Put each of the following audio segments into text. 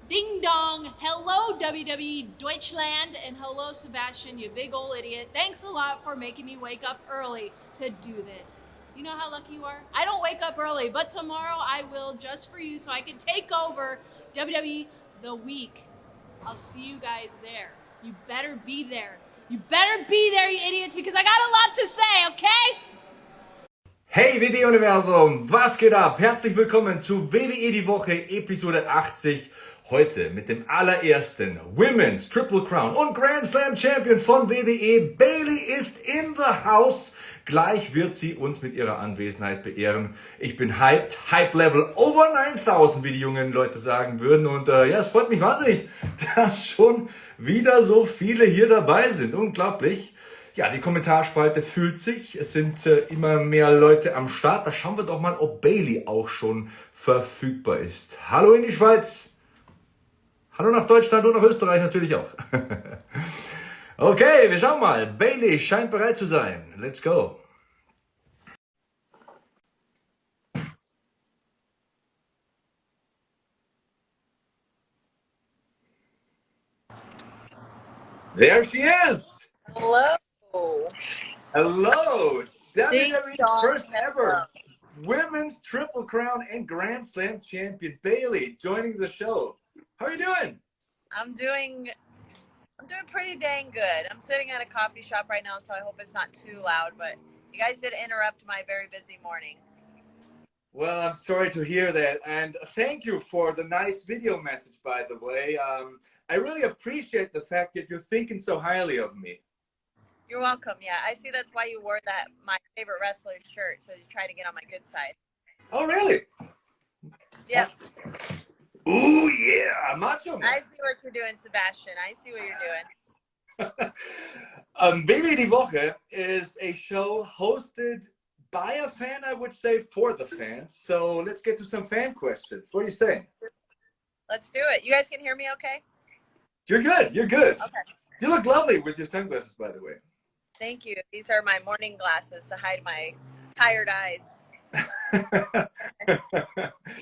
Ding dong. Hello, WWE Deutschland, and hello, Sebastian, you big old idiot. Thanks a lot for making me wake up early to do this. You know how lucky you are? I don't wake up early, but tomorrow I will just for you so I can take over WWE the week. I'll see you guys there. You better be there. You better be there, you idiots, because I got a lot to say, okay? Hey WWE-Universum, was geht ab? Herzlich willkommen zu WWE die Woche Episode 80. Heute mit dem allerersten Women's Triple Crown und Grand Slam Champion von WWE. Bayley ist in the house. Gleich wird sie uns mit ihrer Anwesenheit beehren. Ich bin hyped. Hype Level over 9000, wie die jungen Leute sagen würden. Und ja, es freut mich wahnsinnig, dass schon wieder so viele hier dabei sind. Unglaublich. Ja, die Kommentarspalte füllt sich. Es sind immer mehr Leute am Start. Da schauen wir doch mal, ob Bayley auch schon verfügbar ist. Hallo in die Schweiz. Hallo nach Deutschland und nach Österreich natürlich auch. Okay, wir schauen mal. Bayley scheint bereit zu sein. Let's go. There she is. Hello. Hello. Ding WWE's dong, first hello. ever Women's Triple Crown and Grand Slam champion Bayley joining the show. How are you doing? I'm doing pretty dang good. I'm sitting at a coffee shop right now, so I hope it's not too loud, but you guys did interrupt my very busy morning. Well, I'm sorry to hear that, and thank you for the nice video message, by the way. I really appreciate the fact that you're thinking so highly of me. You're welcome. Yeah, I see that's why you wore that my favorite wrestler shirt, so you try to get on my good side. Oh, really? Yep. Ooh, yeah, Macho Man. I see what you're doing, Sebastian. I see what you're doing. Baby die Woche is a show hosted by a fan, I would say, for the fans. So let's get to some fan questions. What are you saying? Let's do it. You guys can hear me okay? You're good. You're good. Okay. You look lovely with your sunglasses, by the way. Thank you. These are my morning glasses to hide my tired eyes.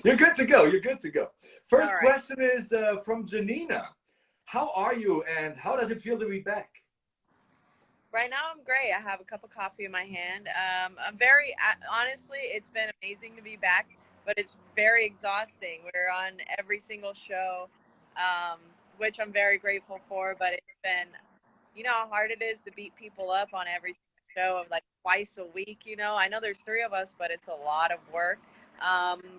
You're good to go. You're good to go. First All right. question is from Janina. How are you and how does it feel to be back? Right now, I'm great. I have a cup of coffee in my hand. Honestly, it's been amazing to be back, but it's very exhausting. We're on every single show, which I'm very grateful for, but it's been, you know how hard it is to beat people up on every show of like twice a week, you know? I know there's 3 of us, but it's a lot of work.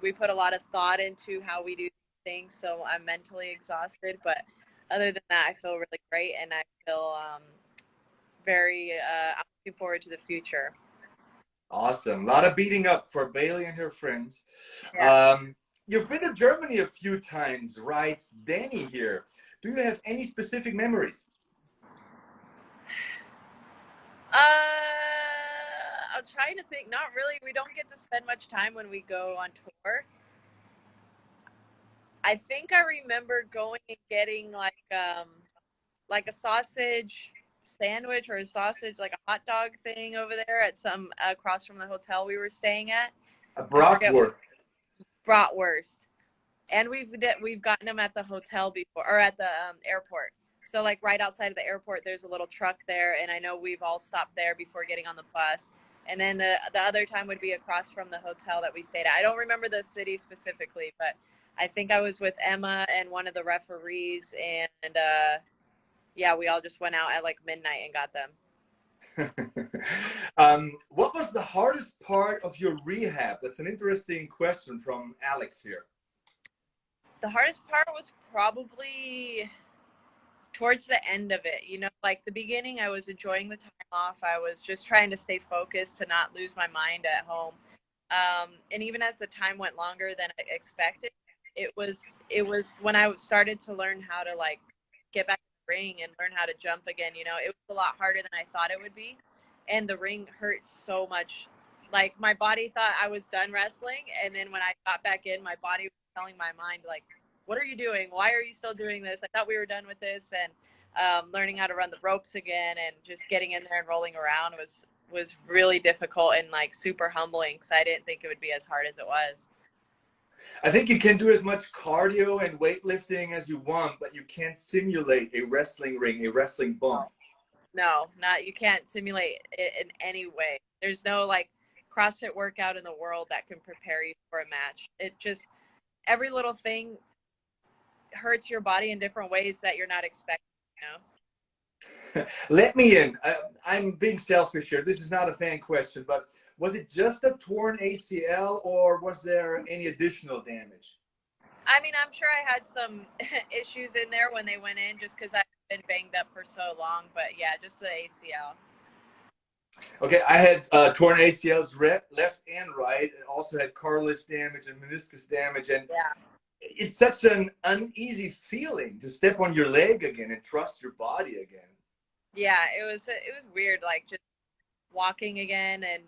We put a lot of thought into how we do things, so I'm mentally exhausted, but other than that, I feel really great, and I feel I'm looking forward to the future. Awesome. A lot of beating up for Bayley and her friends. Yeah. You've been to Germany a few times, writes Danny here. Do you have any specific memories? I'm trying to think. Not really. We don't get to spend much time when we go on tour. I think I remember going and getting like a sausage sandwich or a sausage, like a hot dog thing over there at some across from the hotel we were staying at. A bratwurst. Bratwurst. And we've gotten them at the hotel before, or at the airport. So like right outside of the airport, there's a little truck there, and I know we've all stopped there before getting on the bus. And then the other time would be across from the hotel that we stayed at. I don't remember the city specifically, but I think I was with Emma and one of the referees, and yeah, we all just went out at like midnight and got them. What was the hardest part of your rehab? That's an interesting question from Alex here. The hardest part was probably towards the end of it, you know, like the beginning, I was enjoying the time off. I was just trying to stay focused to not lose my mind at home. And even as the time went longer than I expected, it was when I started to learn how to like get back in the ring and learn how to jump again. You know, it was a lot harder than I thought it would be. And the ring hurt so much. Like my body thought I was done wrestling. And then when I got back in, my body was telling my mind like, what are you doing? Why are you still doing this? I thought we were done with this. And learning how to run the ropes again and just getting in there and rolling around was really difficult and like super humbling because I didn't think it would be as hard as it was. I think you can do as much cardio and weightlifting as you want, but you can't simulate a wrestling ring, a wrestling bump. No, not you can't simulate it in any way. There's no like CrossFit workout in the world that can prepare you for a match. It just every little thing hurts your body in different ways that you're not expecting, you know? Let me in. I'm being selfish here. This is not a fan question, but was it just a torn ACL or was there any additional damage? I mean, I'm sure I had some issues in there when they went in just because I've been banged up for so long. But yeah, just the ACL. Okay, I had torn ACLs left and right, and also had cartilage damage and meniscus damage. And Yeah. it's such an uneasy feeling to step on your leg again and trust your body again. Yeah, it was weird, like just walking again and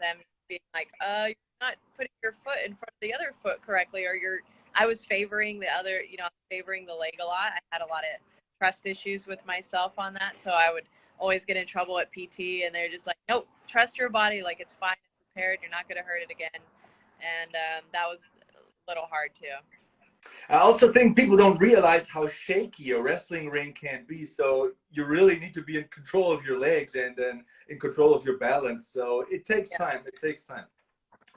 them being like, you're not putting your foot in front of the other foot correctly, or I was favoring the other, favoring the leg a lot. I had a lot of trust issues with myself on that, so I would always get in trouble at PT, and they're just like, nope, trust your body, like it's fine, it's prepared, you're not going to hurt it again, and that was a little hard too. I also think people don't realize how shaky a wrestling ring can be. So you really need to be in control of your legs and then in control of your balance. So it takes time. It takes time.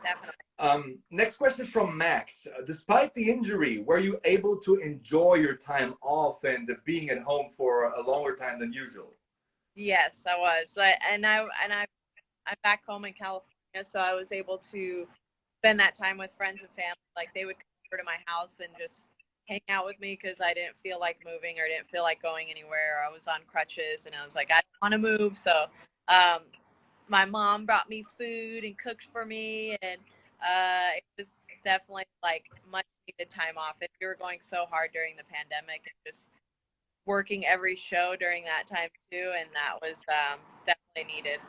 Definitely. Next question is from Max. Despite the injury, were you able to enjoy your time off and being at home for a longer time than usual? Yes, I was. I'm back home in California, so I was able to spend that time with friends and family. Like they would come over to my house and just hang out with me because I didn't feel like moving or didn't feel like going anywhere. I was on crutches and I was like, I don't want to move. So my mom brought me food and cooked for me, and it was definitely like much needed time off. And we were going so hard during the pandemic and just working every show during that time too, and that was definitely needed.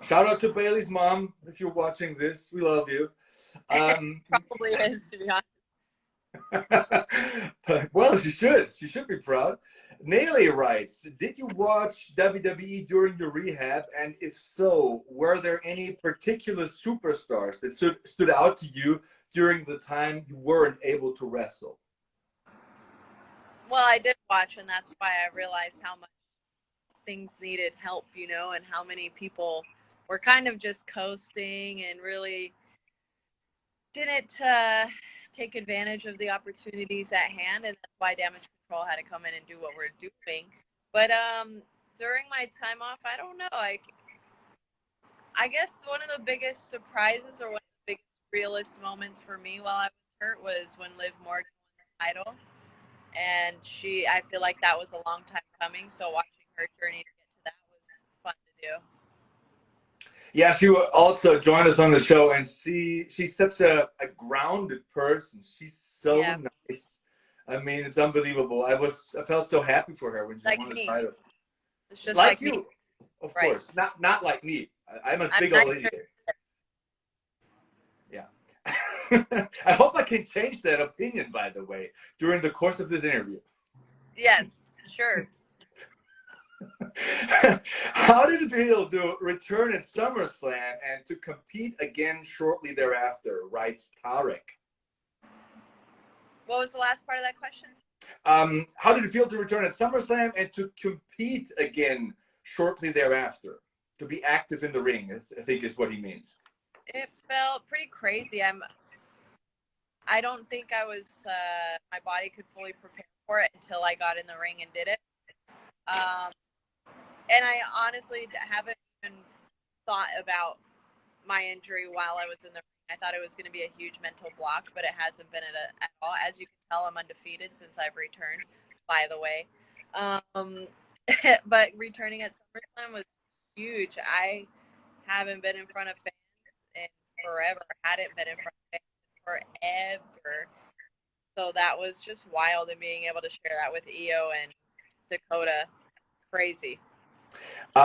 Shout out to Bailey's mom if you're watching this. We love you. Probably is, to be honest. Well, she should. She should be proud. Nayli writes, did you watch WWE during your rehab? And if so, were there any particular superstars that stood out to you during the time you weren't able to wrestle? Well, I did watch, and that's why I realized how much things needed help, and how many people were kind of just coasting and really didn't take advantage of the opportunities at hand, and that's why Damage Control had to come in and do what we're doing. But during my time off, I don't know. I guess one of the biggest surprises or one of the biggest realist moments for me while I was hurt was when Liv Morgan won the title. And I feel like that was a long time coming. So watching her journey to get to that was fun to do. Yeah, she will also join us on the show, and she's such a grounded person. She's so nice. I mean, it's unbelievable. I felt so happy for her when she won the title. It's just like you, me. Of course. Not like me. I'm a big old idiot. Yeah. I hope I can change that opinion, by the way, during the course of this interview. Yes, sure. How did it feel to return at SummerSlam and to compete again shortly thereafter, writes Tarek. What was the last part of that question? How did it feel to return at SummerSlam and to compete again shortly thereafter? To be active in the ring, I think is what he means. It felt pretty crazy. I don't think I was, my body could fully prepare for it until I got in the ring and did it. And I honestly haven't even thought about my injury while I was in the ring. I thought it was going to be a huge mental block, but it hasn't been at all. As you can tell, I'm undefeated since I've returned, by the way. But returning at SummerSlam was huge. I haven't been in front of fans in forever. Hadn't been in front of fans in forever. So that was just wild, and being able to share that with Io and Dakota, crazy.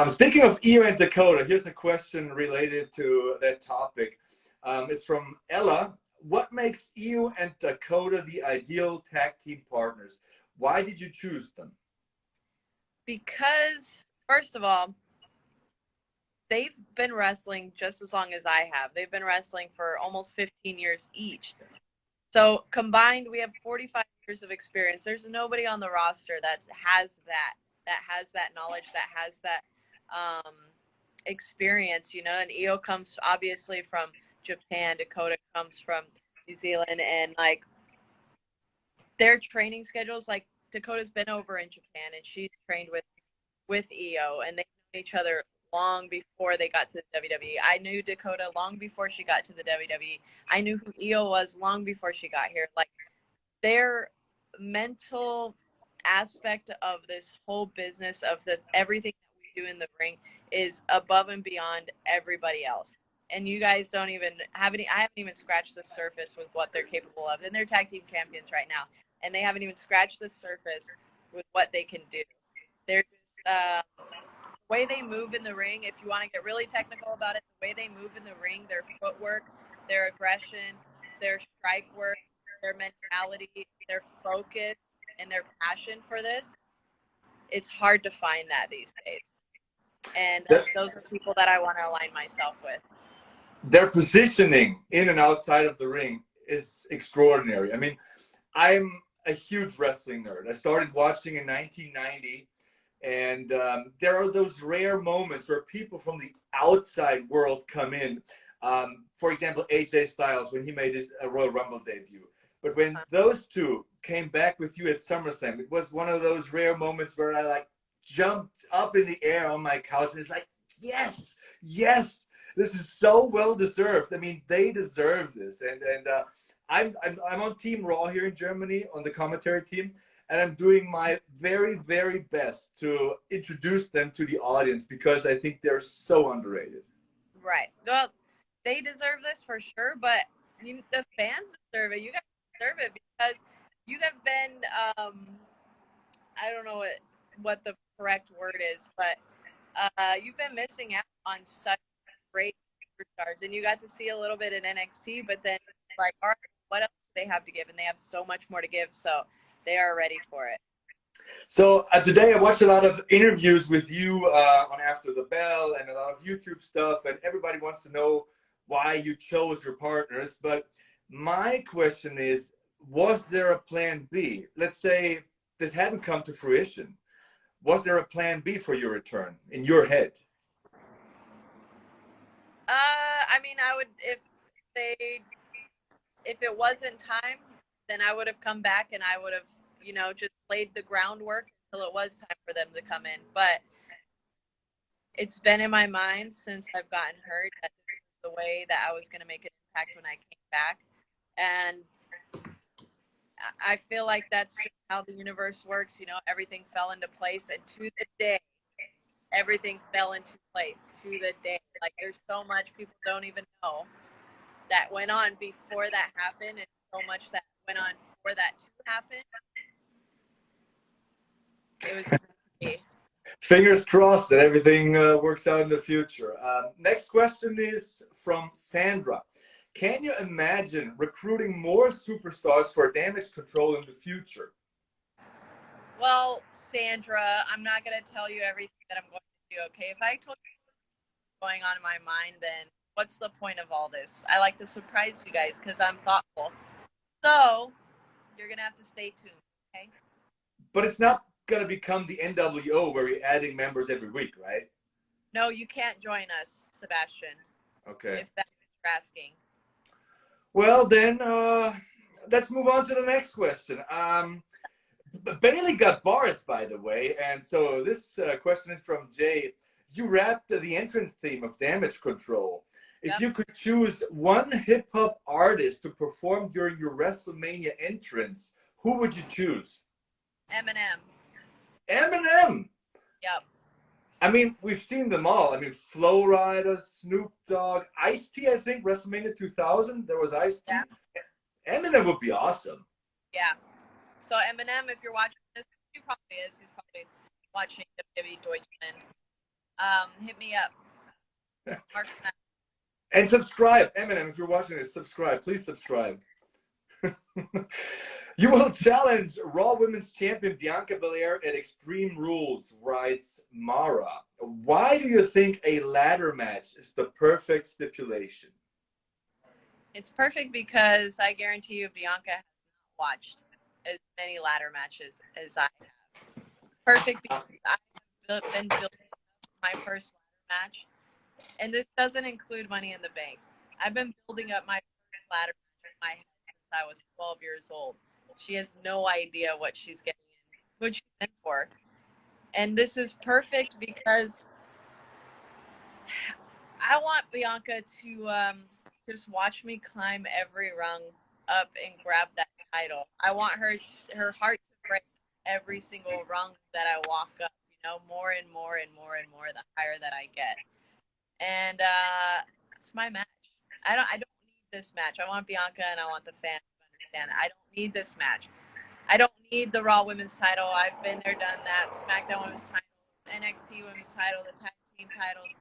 Speaking of Io and Dakota, here's a question related to that topic. It's from Ella. What makes Io and Dakota the ideal tag team partners? Why did you choose them? Because, first of all, they've been wrestling just as long as I have. They've been wrestling for almost 15 years each. So combined, we have 45 years of experience. There's nobody on the roster that has that knowledge, that has that experience, you know. And Io comes obviously from Japan. Dakota comes from New Zealand, and like their training schedules, like Dakota's been over in Japan and she's trained with Io, and they've known each other long before they got to the WWE. I knew Dakota long before she got to the WWE. I knew who Io was long before she got here. Like their mental aspect of this whole business of everything that we do in the ring is above and beyond everybody else. And you guys don't even have any. I haven't even scratched the surface with what they're capable of. And they're tag team champions right now, and they haven't even scratched the surface with what they can do. They're just the way they move in the ring. If you want to get really technical about it, the way they move in the ring, their footwork, their aggression, their strike work, their mentality, their focus, and their passion for this. It's hard to find that these days. And those are people that I want to align myself with. Their positioning in and outside of the ring is extraordinary. I mean, I'm a huge wrestling nerd. I started watching in 1990, and there are those rare moments where people from the outside world come in. For example, AJ Styles, when he made his Royal Rumble debut. But when those two came back with you at SummerSlam, it was one of those rare moments where I like jumped up in the air on my couch and it's like, yes, yes. This is so well deserved. I mean, they deserve this, and I'm on Team Raw here in Germany on the commentary team, and I'm doing my very, very best to introduce them to the audience because I think they're so underrated. Right. Well, they deserve this for sure, but the fans deserve it. You guys deserve it because you have been I don't know what the correct word is, but you've been missing out on such great superstars, and you got to see a little bit in NXT, but then like, all right, what else do they have to give? And they have so much more to give, so they are ready for it. So today I watched a lot of interviews with you on After the Bell and a lot of YouTube stuff, and everybody wants to know why you chose your partners. But my question is, was there a plan B? Let's say this hadn't come to fruition. Was there a plan B for your return in your head? I mean, I would, if it wasn't time, then I would have come back and I would have, you know, just laid the groundwork until it was time for them to come in. But it's been in my mind since I've gotten hurt that this is the way that I was going to make an impact when I came back. And I feel like that's just how the universe works. You know, everything fell into place, and to the day, everything fell into place to the day. Like, there's so much people don't even know that went on before that happened, and so much that went on for that to happen. It was crazy. Fingers crossed that everything works out in the future. Next question is from Sandra. Can you imagine recruiting more superstars for Damage Control in the future? Well, Sandra, I'm not going to tell you everything that I'm going to do, okay? If I told you what's going on in my mind, then what's the point of all this? I like to surprise you guys because I'm thoughtful. So, you're going to have to stay tuned, okay? But it's not going to become the NWO where we're adding members every week, right? No, you can't join us, Sebastian. Okay. If that's what you're asking. Well, then, let's move on to the next question. Bayley got bars, by the way, and so this question is from Jay. You rapped the entrance theme of Damage Control. If you could choose one hip-hop artist to perform during your WrestleMania entrance, who would you choose? Eminem. Eminem? Yep. I mean, we've seen them all. I mean, Flow Rider, Snoop Dogg, Ice-T, I think, WrestleMania 2000, there was Ice-T. Yeah. Eminem would be awesome. Yeah. So Eminem, if you're watching this, he probably is. He's probably watching WWE Deutschland. Hit me up. And subscribe. Eminem, if you're watching this, subscribe. Please subscribe. You will challenge Raw Women's Champion Bianca Belair at Extreme Rules, writes Mara. Why do you think a ladder match is the perfect stipulation? It's perfect because I guarantee you Bianca has not watched as many ladder matches as I have. Perfect because I have been building my first ladder match, and this doesn't include Money in the Bank. I've been building up my first ladder match in my head since I was 12 years old. She has no idea what she's getting in, what she's in for. And this is perfect because I want Bianca to just watch me climb every rung up and grab that title. I want her heart to break every single rung that I walk up, more and more and more and more the higher that I get. And it's my match. I don't need this match. I want Bianca and I want the fans to understand. I don't need this match. I don't need the Raw Women's title. I've been there, done that. SmackDown Women's title, NXT Women's title, the tag team titles,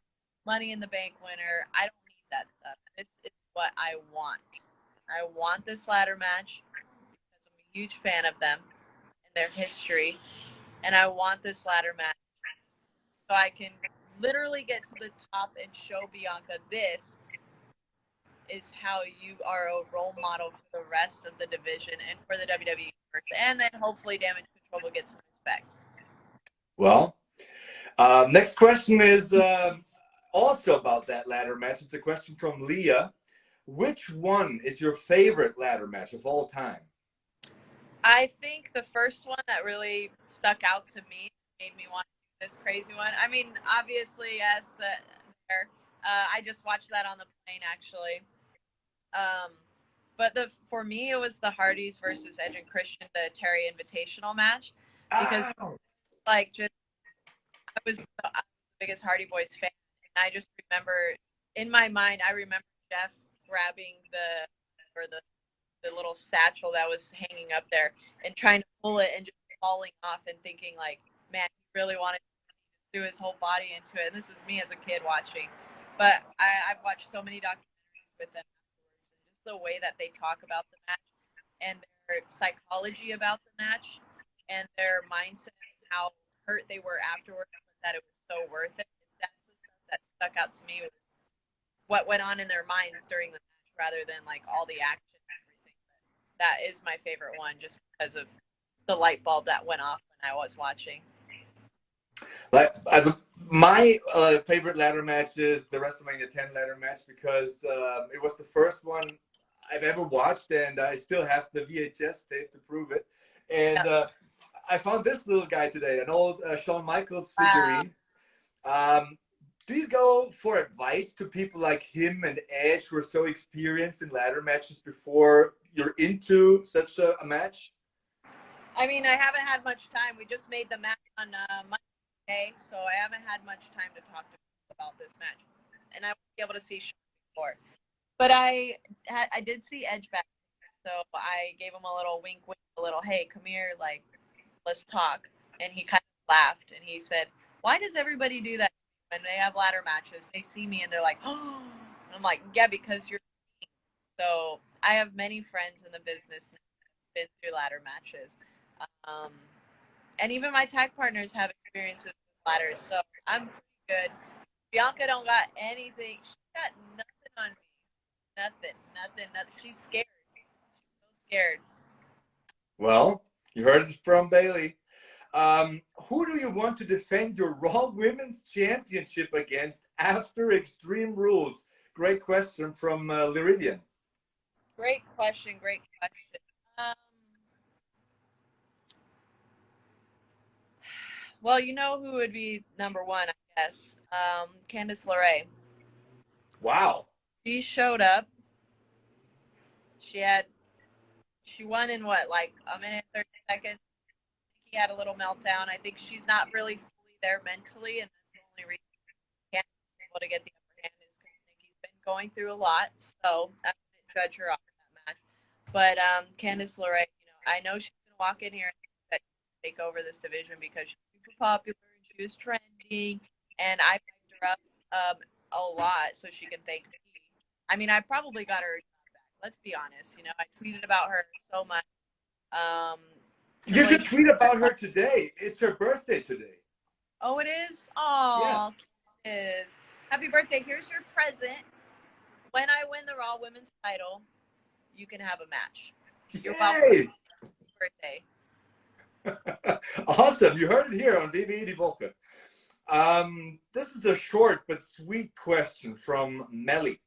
Money in the Bank winner. I don't need that stuff. This is what I want. I want this ladder match because I'm a huge fan of them and their history. And I want this ladder match so I can literally get to the top and show Bianca this is how you are a role model for the rest of the division and for the WWE Universe. And then hopefully Damage Control will get some respect. Well, next question is also about that ladder match. It's a question from Leah. Which one is your favorite ladder match of all time? I think the first one that really stuck out to me, made me want to do this crazy one. I mean, obviously, yes, I just watched that on the plane, actually. But for me, it was the Hardys versus Edge and Christian, the Terry Invitational match, because I was the biggest Hardy Boys fan, and I just remember in my mind, I remember Jeff grabbing the little satchel that was hanging up there and trying to pull it and just falling off and thinking like, man, he really wanted to do his whole body into it. And this is me as a kid watching, but I've watched so many documentaries with them afterwards, and just the way that they talk about the match and their psychology about the match and their mindset and how hurt they were afterwards, but that it was so worth it. That's the stuff that stuck out to me, was what went on in their minds during the match rather than like all the action and everything. But that is my favorite one just because of the light bulb that went off when I was watching. My favorite ladder match is the WrestleMania 10 ladder match because it was the first one I've ever watched, and I still have the VHS tape to prove it. And I found this little guy today, an old Shawn Michaels figurine. Wow. Do you go for advice to people like him and Edge who are so experienced in ladder matches before you're into such a match? I mean, I haven't had much time. We just made the match on Monday, so I haven't had much time to talk to people about this match. And I won't be able to see Shawn before. But I did see Edge back, so I gave him a little wink, a little, hey, come here, like, let's talk. And he kind of laughed, and he said, why does everybody do that when they have ladder matches? They see me, and they're like, oh. And I'm like, yeah, because you're me. So I have many friends in the business now that have been through ladder matches. And even my tag partners have experiences with ladders, so I'm pretty good. Bianca don't got anything. She got nothing on me. Nothing. She's scared. She's so scared. Well, you heard it from Bayley. Who do you want to defend your Raw Women's Championship against after Extreme Rules? Great question from Liridian. Great question. Well, you know who would be number one, I guess. Candice LeRae. Wow. She showed up. She won in what, like a minute, 30 seconds. He had a little meltdown. I think she's not really fully there mentally, and that's the only reason she can't be able to get the upper hand is because Nikki's been going through a lot. So I wouldn't judge her off that match. But Candice LeRae, I know she's gonna walk in here and take over this division because she's super popular and she was trending, and I picked her up a lot so she can thank me. I mean, I probably got her back. Let's be honest. I tweeted about her so much. You should tweet about her today. It's her birthday today. Oh, it is? Oh, yeah. It is. Happy birthday. Here's your present. when I win the Raw Women's title, you can have a match. You're Yay! welcome. Birthday. Awesome. You heard it here on WWE Die Woche. This is a short but sweet question from Melly.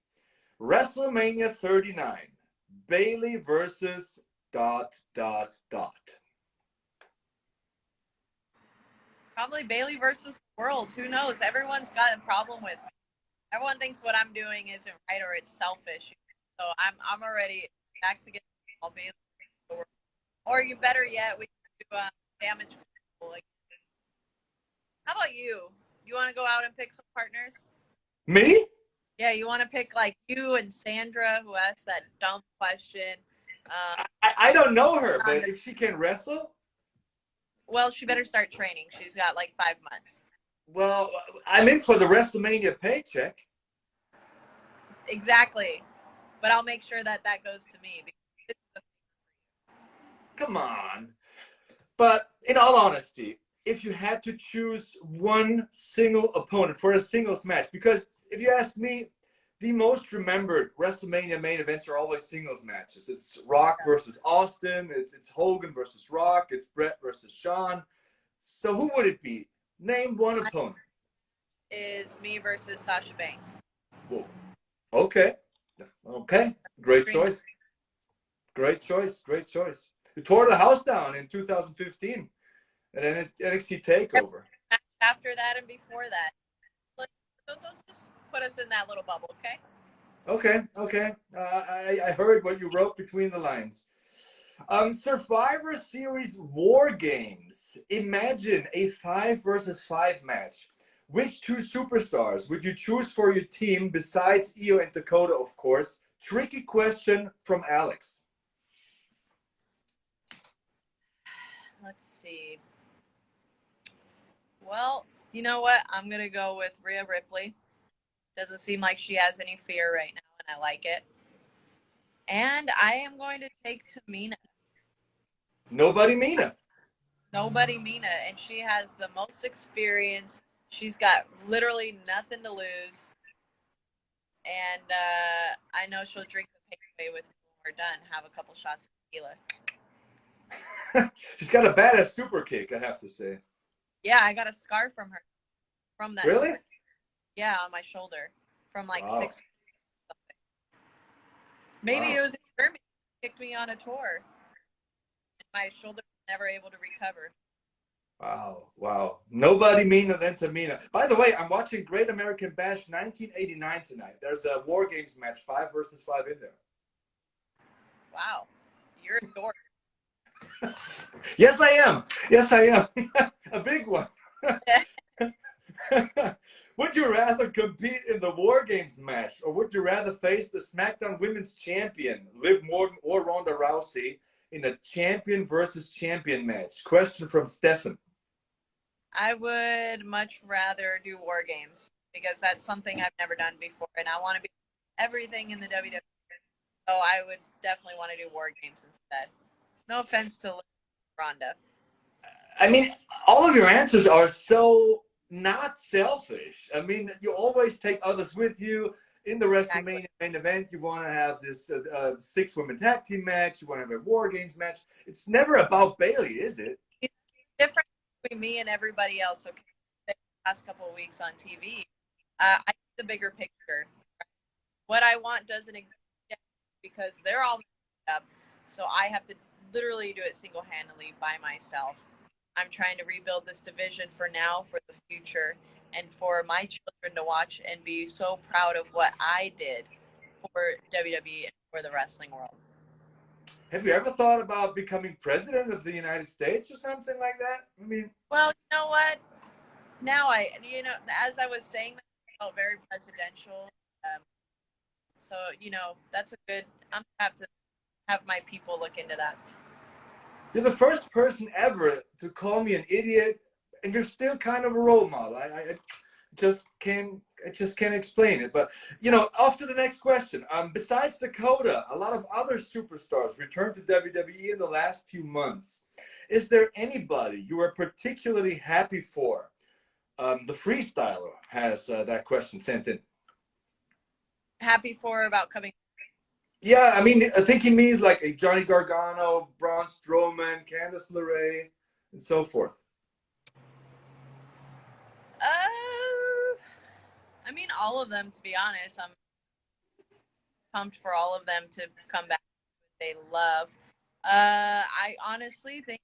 WrestleMania 39. Bayley versus ... Probably Bayley versus the world. Who knows? Everyone's got a problem with me. Everyone thinks what I'm doing isn't right or it's selfish. So I'm already backs against all Bayley versus the world. Or you better yet, we can do damage control. Like, how about you? You want to go out and pick some partners? Me? Yeah, you want to pick like you and Sandra, who asked that dumb question. I don't know her, but if she can wrestle? Well, she better start training. She's got like 5 months. Well, I'm in for the WrestleMania paycheck. Exactly. But I'll make sure that goes to me. Because Come on. But in all honesty, if you had to choose one single opponent for a singles match, because if you ask me, the most remembered WrestleMania main events are always singles matches. It's Rock versus Austin. It's Hogan versus Rock. It's Brett versus Shawn. So who would it be? Name one opponent. is me versus Sasha Banks. Whoa. Okay. Okay. Great choice. Great choice. Great choice. You tore the house down in 2015. And then it's NXT TakeOver. After that and before that. Don't just put us in that little bubble, okay? Okay. I heard what you wrote between the lines. Survivor Series War Games. Imagine a 5 versus 5 match. Which two superstars would you choose for your team besides Io and Dakota, of course? Tricky question from Alex. Let's see. Well, you know what? I'm going to go with Rhea Ripley. Doesn't seem like she has any fear right now, and I like it. And I am going to take Tamina. Nobody Mina. Nobody Mina, and she has the most experience. She's got literally nothing to lose. And I know she'll drink the pain away with me when we're done, have a couple shots of tequila. She's got a badass super kick, I have to say. Yeah, I got a scar from her. From that. Really? Yeah, on my shoulder. From like Wow. 6 something. Maybe Wow. it was in Germany. She kicked me on a tour. And my shoulder was never able to recover. Wow. Nobody meaner than Tamina. By the way, I'm watching Great American Bash 1989 tonight. There's a War Games match, 5 versus 5 in there. Wow. You're a dork. Yes, I am. A big one. Would you rather compete in the War Games match, or would you rather face the SmackDown Women's Champion, Liv Morgan or Ronda Rousey, in a champion versus champion match? Question from Stefan. I would much rather do War Games because that's something I've never done before, and I want to be everything in the WWE. So I would definitely want to do War Games instead. No offense to Ronda. I mean, all of your answers are so not selfish. I mean, you always take others with you. In the WrestleMania main event, you want to have this 6-woman tag team match. You want to have a War Games match. It's never about Bayley, is it? It's different between me and everybody else. Okay, the last couple of weeks on TV, I see the bigger picture. What I want doesn't exist yet because they're all messed up. So I have to literally do it single-handedly by myself. I'm trying to rebuild this division for now, for the future, and for my children to watch and be so proud of what I did for WWE and for the wrestling world. Have you ever thought about becoming president of the United States or something like that? I mean, well, you know what? Now as I was saying, that I felt very presidential. So, that's a good. I'm gonna have to have my people look into that. you're the first person ever to call me an idiot, and you're still kind of a role model. I just can't explain it. But off to the next question. Besides Dakota, a lot of other superstars returned to WWE in the last few months. Is there anybody you are particularly happy for? The freestyler has that question sent in. happy for her about coming. Yeah, I mean, I think he means like a Johnny Gargano, Braun Strowman, Candice LeRae, and so forth. I mean, all of them, to be honest. I'm pumped for all of them to come back to what they love. I honestly think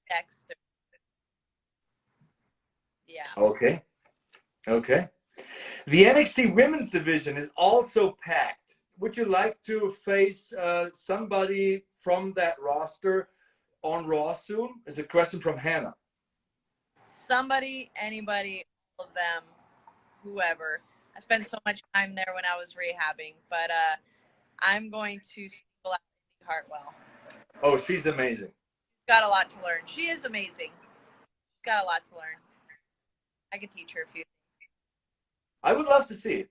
Dexter. Yeah. Okay. Okay. The NXT Women's Division is also packed. Would you like to face somebody from that roster on Raw soon? Is a question from Hannah. Somebody, anybody, all of them, whoever. I spent so much time there when I was rehabbing, but I'm going to single out Indy Hartwell. Oh, she's amazing. She's got a lot to learn. She is amazing. She's got a lot to learn. I could teach her a few things. I would love to see it.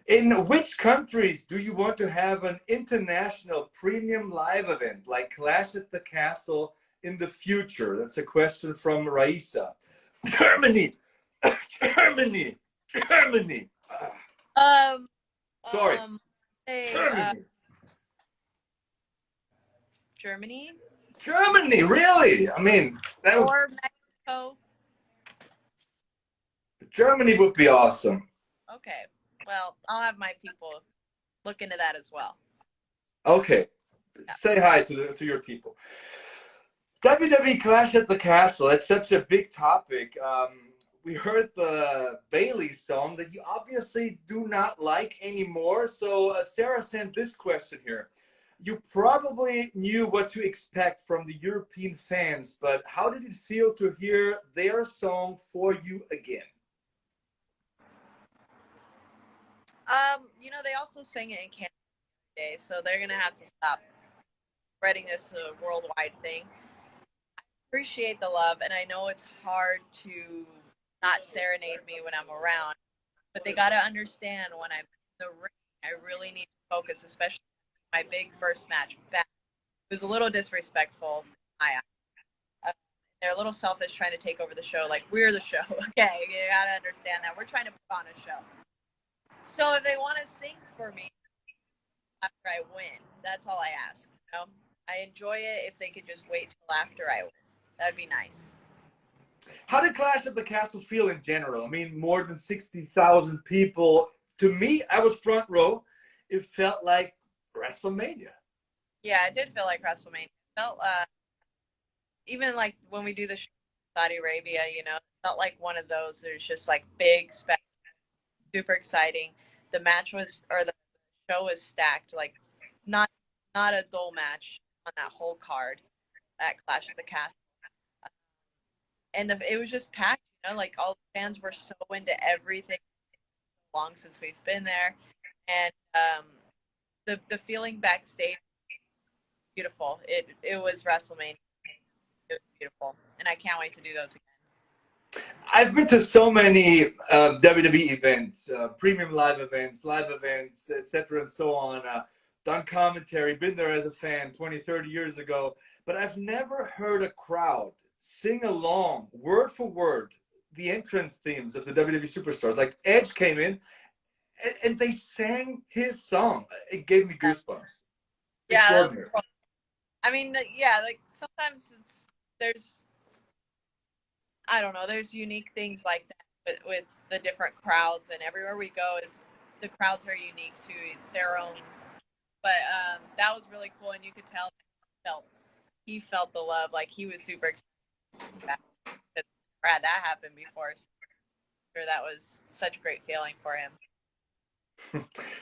In which countries do you want to have an international premium live event like Clash at the Castle in the future? That's a question from Raisa. Germany. Germany. Germany. Sorry. Germany. Germany? Germany, really? I mean, or Mexico. Germany would be awesome. Okay. Well, I'll have my people look into that as well. Okay. Yeah. Say hi to your people. WWE Clash at the Castle. It's such a big topic. We heard the Bayley song that you obviously do not like anymore. So Sarah sent this question here. You probably knew what to expect from the European fans, but how did it feel to hear their song For You Again? You know, they also sang it in Canada today, so they're going to have to stop spreading this worldwide thing. I appreciate the love, and I know it's hard to not serenade me when I'm around, but they got to understand when I'm in the ring, I really need to focus, especially my big first match back. It was a little disrespectful. They're a little selfish trying to take over the show. Like, we're the show. Okay, you got to understand that. We're trying to put on a show. So if they want to sing for me after I win, that's all I ask. You know? I enjoy it if they could just wait till after I win. That'd be nice. How did Clash at the Castle feel in general? I mean, more than 60,000 people. To me, I was front row. It felt like WrestleMania. Yeah, it did feel like WrestleMania. It felt even like when we do the show in Saudi Arabia, you know, it felt like one of those. There's just like big spectacle. Super exciting. The match was, or the show was stacked. Like, not a dull match on that whole card at Clash at the Castle. And it was just packed. You know, like all the fans were so into everything. Long since we've been there, and the feeling backstage, beautiful. It was WrestleMania. It was beautiful, and I can't wait to do those again. I've been to so many WWE events, premium live events, etc., and so on. Done commentary, been there as a fan 20, 30 years ago, but I've never heard a crowd sing along, word for word, the entrance themes of the WWE superstars. Like, Edge came in, and they sang his song. It gave me goosebumps. Yeah, that was cool. I mean, yeah, like sometimes there's I don't know, there's unique things like that with the different crowds, and everywhere we go is the crowds are unique to their own. But that was really cool, and you could tell he felt the love. Like, he was super excited. Brad, that happened before. So that was such a great feeling for him.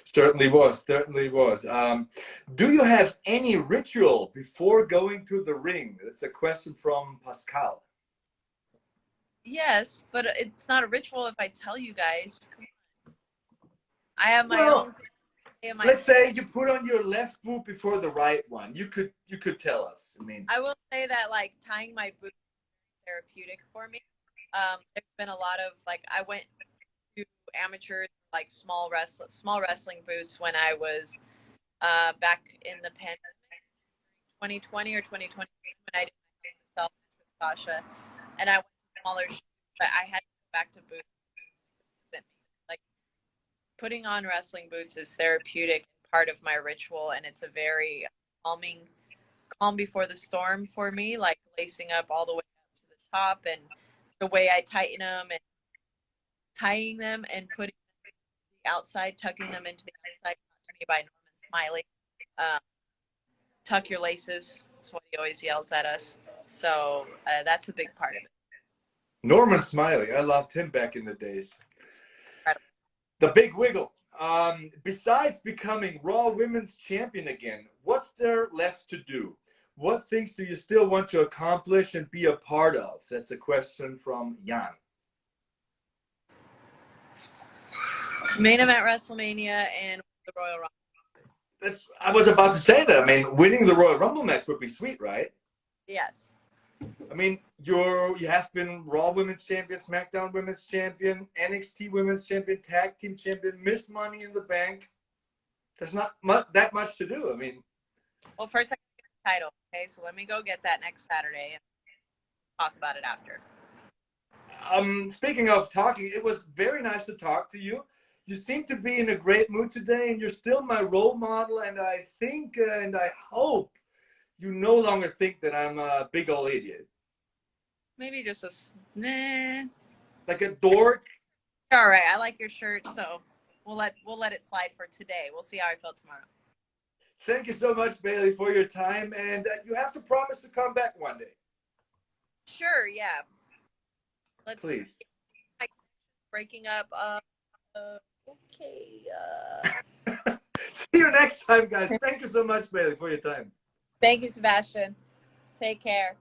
Certainly was. Do you have any ritual before going to the ring? That's a question from Pascal. Yes, but it's not a ritual if I tell you guys. Come on. I have my own. Let's say you put on your left boot before the right one. You could tell us. I mean, I will say that, like, tying my boot is therapeutic for me. There's been a lot of, like, I went to amateurs, like small wrestling boots when I was back in the pandemic, 2020 or 2021, when I did my self with Sasha, and I went to smaller shoes, but I had to go back to boots. Like, putting on wrestling boots is therapeutic, part of my ritual, and it's a very calm before the storm for me, like lacing up all the way up to the top, and the way I tighten them and tying them and putting them to the outside, tucking them into the outside, taught to me by Norman Smiley. Tuck your laces. That's what he always yells at us. So that's a big part of it. Norman Smiley, I loved him back in the days. Incredible. The Big Wiggle. Besides becoming Raw Women's Champion again, what's there left to do? What things do you still want to accomplish and be a part of? That's a question from Jan. Main event WrestleMania and the Royal Rumble. I was about to say that. I mean, winning the Royal Rumble match would be sweet, right? Yes. I mean, you have been Raw Women's Champion, SmackDown Women's Champion, NXT Women's Champion, Tag Team Champion, Miss Money in the Bank. There's not that much to do. I mean, well, first I get the title. Okay, so let me go get that next Saturday and talk about it after. Speaking of talking, it was very nice to talk to you. You seem to be in a great mood today, and you're still my role model. And I think and I hope you no longer think that I'm a big old idiot. Maybe just nah. Like a dork. All right, I like your shirt, so we'll let it slide for today. We'll see how I feel tomorrow. Thank you so much, Bayley, for your time, and you have to promise to come back one day. Sure, yeah. Let's please. Breaking up. Okay. See you next time, guys. Thank you so much, Bayley, for your time. Thank you, Sebastian. Take care.